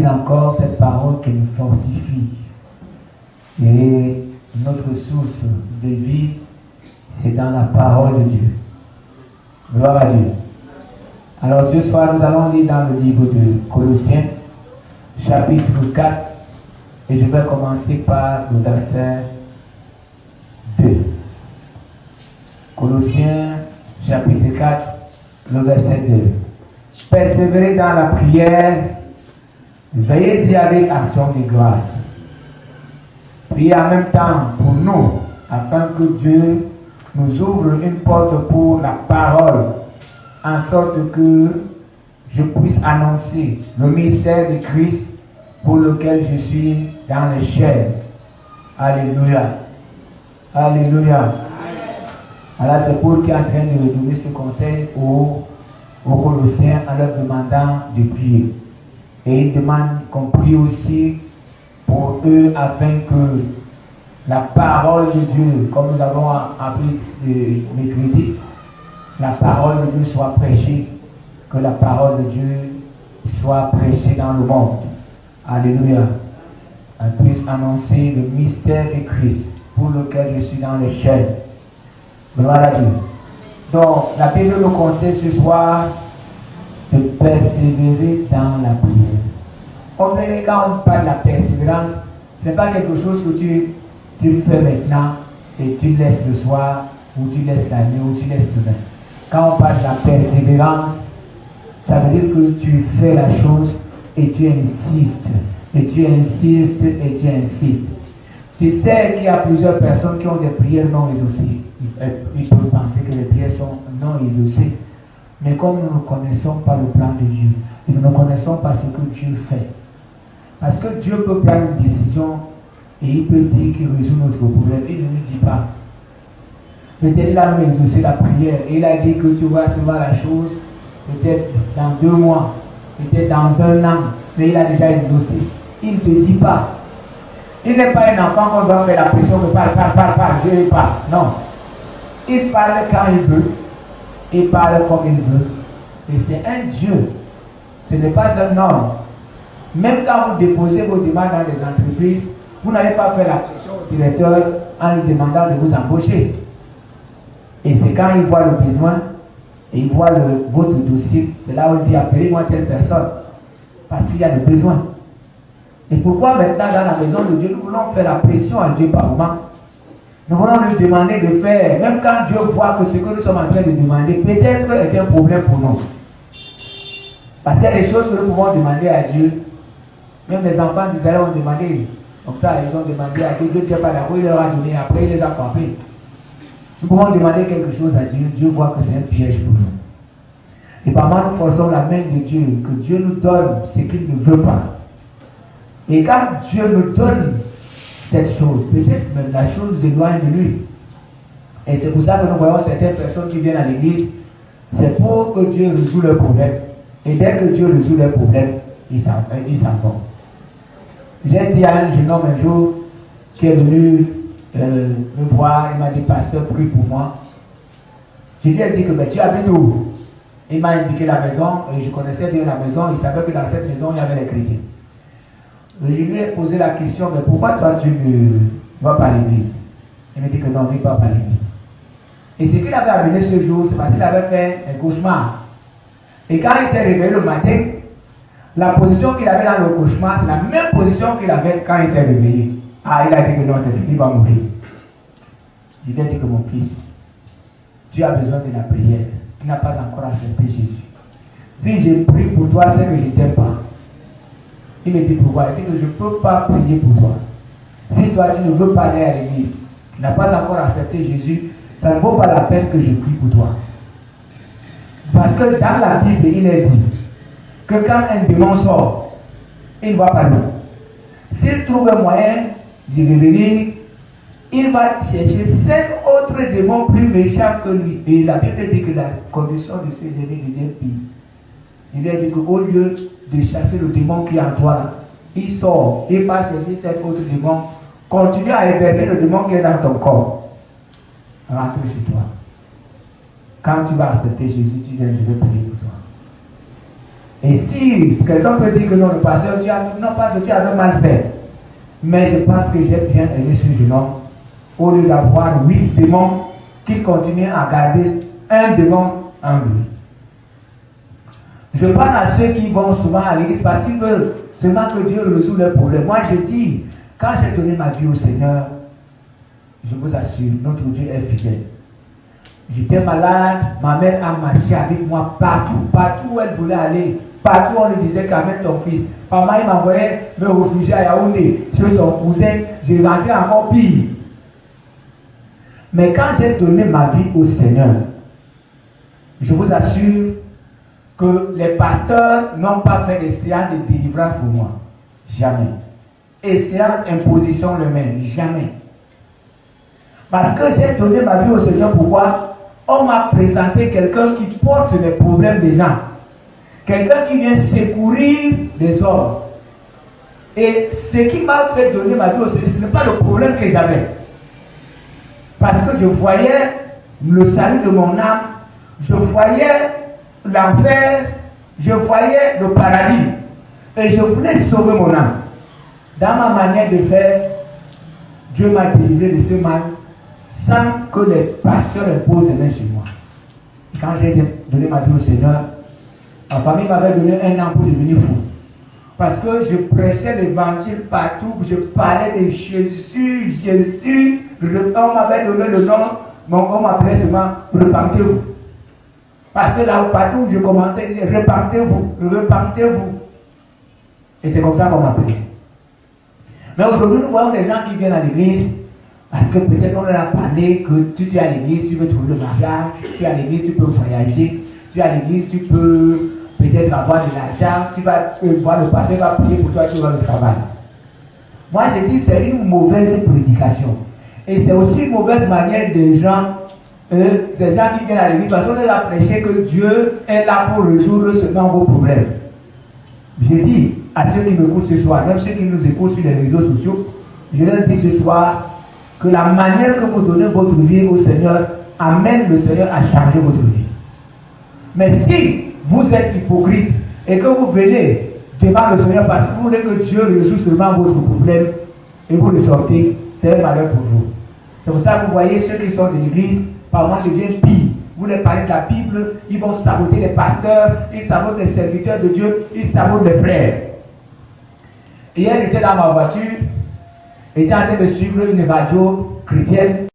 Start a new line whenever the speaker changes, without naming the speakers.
Encore cette parole qui nous fortifie. Et notre source de vie, c'est dans la parole de Dieu. Gloire à Dieu. Alors ce soir, nous allons lire dans le livre de Colossiens, chapitre 4, et je vais commencer par le verset 2. Colossiens, chapitre 4, le verset 2. Persévérez dans la prière. Veillez-y avec action de grâce. Priez en même temps pour nous, afin que Dieu nous ouvre une porte pour la parole, en sorte que je puisse annoncer le mystère de Christ pour lequel je suis dans les chaînes. Alléluia. Alléluia. Alors c'est Paul qui est en train de donner ce conseil aux Colossiens en leur demandant de prier. Et il demande qu'on prie aussi pour eux afin que la parole de Dieu, comme nous avons appris mercredi, la parole de Dieu soit prêchée, que la parole de Dieu soit prêchée dans le monde. Alléluia. On puisse annoncer le mystère de Christ pour lequel je suis dans les chaînes. Gloire à Dieu. Donc, la Bible nous conseille ce soir de persévérer dans la prière. Quand on parle de la persévérance, ce n'est pas quelque chose que tu fais maintenant et tu laisses le soir, ou tu laisses la nuit, ou tu laisses demain. Quand on parle de la persévérance, ça veut dire que tu fais la chose et tu insistes, et tu insistes, et tu insistes. Je sais qu'il y a plusieurs personnes qui ont des prières non exaucées. Ils peuvent penser que les prières sont non exaucées. Mais comme nous ne connaissons pas le plan de Dieu, et nous ne connaissons pas ce que Dieu fait, parce que Dieu peut prendre une décision et il peut dire qu'il résout notre problème, il ne nous dit pas. Peut-être il a même exaucé la prière, et il a dit que tu vas recevoir la chose peut-être dans 2 mois, peut-être dans 1 an, mais il a déjà exaucé. Il ne te dit pas. Il n'est pas un enfant qu'on doit faire la pression que parle, Dieu il parle. Non. Il parle quand il veut. Il parle comme il veut. Et c'est un Dieu. Ce n'est pas un homme. Même quand vous déposez vos demandes dans les entreprises, Vous n'avez pas fait la pression au directeur en lui demandant de vous embaucher. Et c'est quand il voit le besoin, et il voit votre dossier, c'est là où il dit appelez-moi telle personne. Parce qu'il y a le besoin. Et pourquoi maintenant dans la maison de Dieu, nous voulons faire la pression à Dieu par moment? Nous voulons lui demander de faire, même quand Dieu voit que ce que nous sommes en train de demander, peut-être est un problème pour nous. Parce qu'il y a des choses que nous pouvons demander à Dieu. Même les enfants d'Israël ont demandé. Comme ça, ils ont demandé à Dieu, Dieu n'était pas d'accord, il leur a donné, après il les a frappés. Nous pouvons demander quelque chose à Dieu, Dieu voit que c'est un piège pour nous. Et par moment, nous forçons la main de Dieu, que Dieu nous donne ce qu'il ne veut pas. Et quand Dieu nous donne cette chose, peut-être même la chose nous éloigne de lui. Et c'est pour ça que nous voyons certaines personnes qui viennent à l'église, c'est pour que Dieu résout leurs problèmes. Et dès que Dieu résout leurs problèmes, ils s'en vont. J'ai dit à un jeune homme un jour qui est venu me voir, il m'a dit, pasteur, prie pour moi. Je lui ai dit que tu habites où? Il m'a indiqué la maison, et je connaissais bien la maison, il savait que dans cette maison, il y avait les chrétiens. Je lui ai posé la question, mais pourquoi toi tu ne vas pas à l'église? Il m'a dit que non, il ne va pas à l'église. Et ce qu'il avait amené ce jour, c'est parce qu'il avait fait un cauchemar. Et quand il s'est réveillé le matin, la position qu'il avait dans le cauchemar, c'est la même position qu'il avait quand il s'est réveillé. Ah, il a dit que non, c'est fini, il va mourir. Je lui ai dit que mon fils, tu as besoin de la prière. Tu n'as pas encore accepté Jésus. Si je prie pour toi, c'est que je ne t'aime pas. Il me dit pourquoi? Il dit que je ne peux pas prier pour toi. Si toi tu ne veux pas aller à l'église, tu n'as pas encore accepté Jésus, ça ne vaut pas la peine que je prie pour toi. Parce que dans la Bible, il est dit que quand un démon sort, il ne va pas loin. S'il trouve un moyen d'y revenir, il va chercher 7 autres démons plus méchants que lui. Et la Bible dit que la condition de ce démon devient pire. Il dit qu'au lieu de chasser le démon qui est en toi, il sort, il va chercher 7 autres démons, continue à héberger le démon qui est dans ton corps. Rentre chez toi. Quand tu vas accepter Jésus, tu viens, je vais prier pour toi. Et si quelqu'un peut dire que non, le pasteur, non, parce que tu avais mal fait. Mais je pense que j'ai bien aimé ce jeune homme. Au lieu d'avoir 8 démons, qu'il continue à garder un démon en lui. Je parle à ceux qui vont souvent à l'église parce qu'ils veulent seulement que Dieu résout leurs problèmes. Moi, je dis, quand j'ai donné ma vie au Seigneur, je vous assure, notre Dieu est fidèle. J'étais malade, ma mère a marché avec moi partout où elle voulait aller. Partout on lui disait qu'amène ton fils. Maman, il m'envoyait me réfugier à Yaoundé, chez son cousin, j'ai rentré encore pire. Mais quand j'ai donné ma vie au Seigneur, je vous assure que les pasteurs n'ont pas fait des séances de délivrance pour moi. Jamais. Et séances imposition le même. Jamais. Parce que j'ai donné ma vie au Seigneur, pourquoi? On m'a présenté quelqu'un qui porte les problèmes des gens. Quelqu'un qui vient secourir les hommes. Et ce qui m'a fait donner ma vie au Seigneur, ce n'est pas le problème que j'avais. Parce que je voyais le salut de mon âme, je voyais l'enfer, je voyais le paradis. Et je voulais sauver mon âme. Dans ma manière de faire, Dieu m'a délivré de ce mal sans que les pasteurs imposent les mains sur moi. Quand j'ai donné ma vie au Seigneur, ma famille m'avait donné un an pour devenir fou. Parce que je prêchais l'évangile partout, je parlais de Jésus, on m'avait donné le nom, on m'appelait seulement repentez-vous. Parce que là, partout où je commençais, je disais repentez-vous. Et c'est comme ça qu'on m'appelait. Mais aujourd'hui, nous voyons des gens qui viennent à l'église, parce que peut-être on leur a parlé que tu es à l'église, tu veux trouver le mariage, tu es à l'église, tu peux voyager, tu es à l'église, tu peux peut-être avoir de l'argent, tu vas voir le pasteur, va prier pour toi, tu vas au travail. Moi, je dis c'est une mauvaise prédication. Et c'est aussi une mauvaise manière des gens qui viennent à l'église, parce qu'on leur a prêché que Dieu est là pour résoudre seulement vos problèmes. Je dis à ceux qui m'écoutent ce soir, même ceux qui nous écoutent sur les réseaux sociaux, je leur dis ce soir que la manière que vous donnez votre vie au Seigneur amène le Seigneur à changer votre vie. Mais si vous êtes hypocrite et que vous venez devant le Seigneur parce que vous voulez que Dieu résout seulement votre problème, et vous le sortez, c'est un malheur pour vous. C'est pour ça que vous voyez ceux qui sortent de l'église, par moments deviennent pires. Vous leur parlez de la Bible, ils vont saboter les pasteurs, ils sabotent les serviteurs de Dieu, ils sabotent les frères. Hier, j'étais dans ma voiture et j'étais en train de suivre une radio chrétienne.